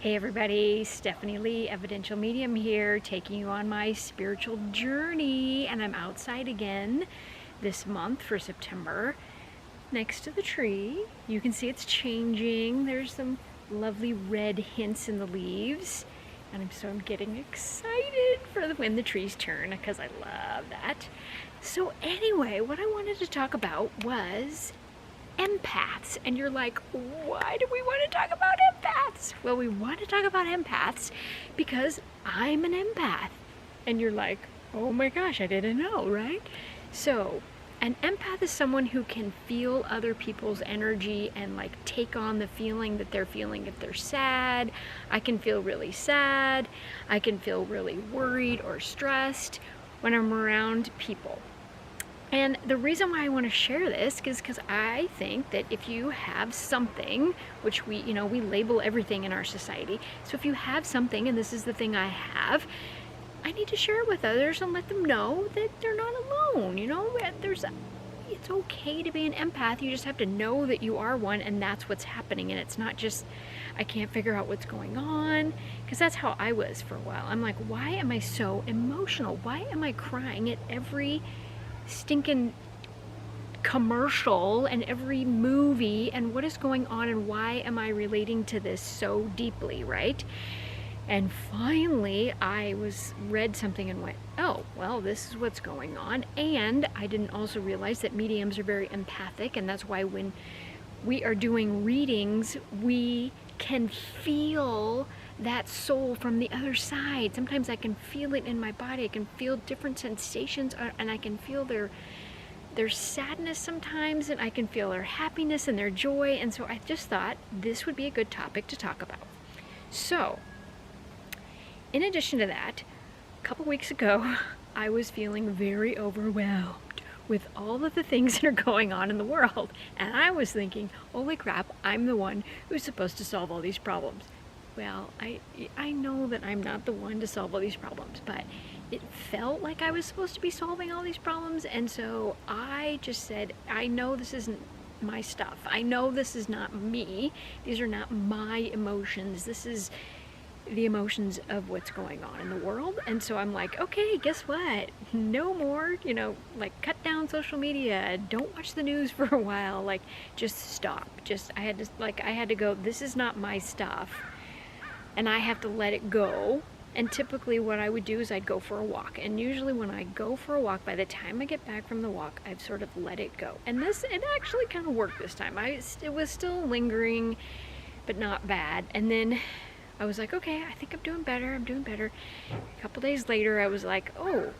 Hey everybody, Stephanie Lee, Evidential Medium here, taking you on my spiritual journey, and I'm outside again this month for September, next to the tree. You can see it's changing. There's some lovely red hints in the leaves, and I'm getting excited for when the trees turn, because I love that. So anyway, what I wanted to talk about was empaths. And you're like, why do we want to talk about empaths? Well, we want to talk about empaths because I'm an empath. And you're like, oh my gosh, I didn't know, right? So an empath is someone who can feel other people's energy and like take on the feeling that they're feeling. If they're sad, I can feel really sad. I can feel really worried or stressed when I'm around people. And the reason why I want to share this is because I think that if you have something, which we label everything in our society. So if you have something, and this is the thing I have, I need to share it with others and let them know that they're not alone. It's okay to be an empath. You just have to know that you are one, and that's what's happening. And it's not just, I can't figure out what's going on, because that's how I was for a while. I'm like, why am I so emotional? Why am I crying at every stinking commercial and every movie, and what is going on, and why am I relating to this so deeply, right? And finally I read something and went, oh well, this is what's going on. And I didn't also realize that mediums are very empathic, and that's why when we are doing readings, we can feel that soul from the other side. Sometimes I can feel it in my body. I can feel different sensations, and I can feel their sadness sometimes, and I can feel their happiness and their joy. And so I just thought this would be a good topic to talk about. So in addition to that, a couple weeks ago, I was feeling very overwhelmed with all of the things that are going on in the world. And I was thinking, holy crap, I'm the one who's supposed to solve all these problems. Well, I know that I'm not the one to solve all these problems, but it felt like I was supposed to be solving all these problems. And so I just said, I know this isn't my stuff. I know this is not me. These are not my emotions. This is the emotions of what's going on in the world. And so I'm like, okay, guess what? No more, like cut down social media. Don't watch the news for a while. Like, just stop. I had to go, this is not my stuff. And I have to let it go. And typically what I would do is I'd go for a walk. And usually when I go for a walk, by the time I get back from the walk, I've sort of let it go. And it actually kind of worked this time. It was still lingering, but not bad. And then I was like, okay, I think I'm doing better. A couple days later, I was like, oh,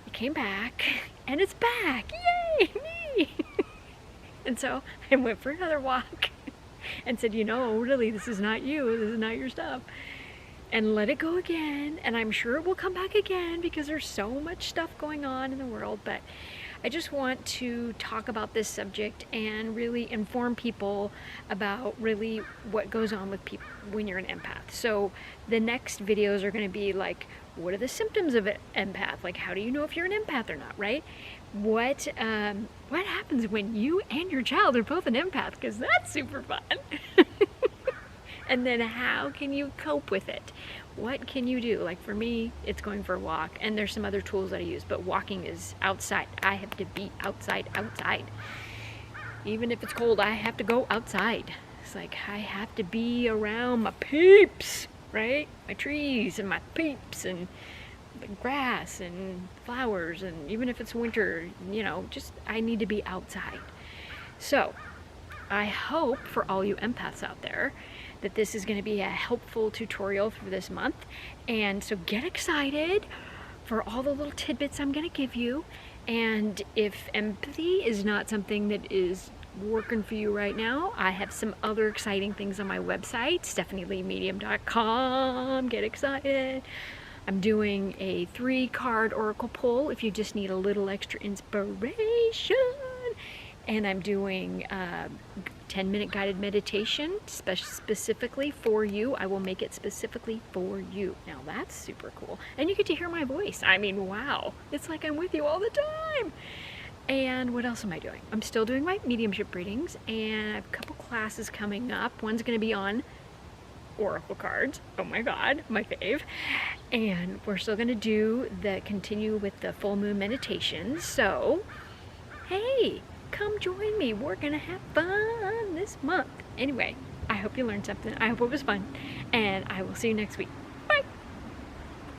it came back, and it's back. Yay, me! And so I went for another walk and said, really, this is not you. This is not your stuff. And let it go again. And I'm sure it will come back again because there's so much stuff going on in the world. But I just want to talk about this subject and really inform people about really what goes on with people when you're an empath. So the next videos are going to be like, what are the symptoms of an empath? Like, how do you know if you're an empath or not, right? What happens when you and your child are both an empath? Because that's super fun. And then how can you cope with it? What can you do? Like for me, it's going for a walk, and there's some other tools that I use, but walking is outside. I have to be outside. Even if it's cold, I have to go outside. It's like I have to be around my peeps, right? My trees and my peeps and the grass and flowers, and even if it's winter, I need to be outside. So I hope for all you empaths out there that this is going to be a helpful tutorial for this month. And so get excited for all the little tidbits I'm going to give you. And if empathy is not something that is working for you right now, I have some other exciting things on my website, stephanieleemedium.com. Get excited. I'm doing a 3-card oracle pull if you just need a little extra inspiration. And I'm doing 10-minute guided meditation specifically for you. I will make it specifically for you. Now that's super cool. And you get to hear my voice. I mean, wow. It's like I'm with you all the time. And what else am I doing? I'm still doing my mediumship readings, and I have a couple classes coming up. One's going to be on oracle cards. Oh my god, my fave. And we're still gonna continue with the full moon meditation. So, hey, come join me. We're gonna have fun this month. Anyway, I hope you learned something. I hope it was fun. And I will see you next week.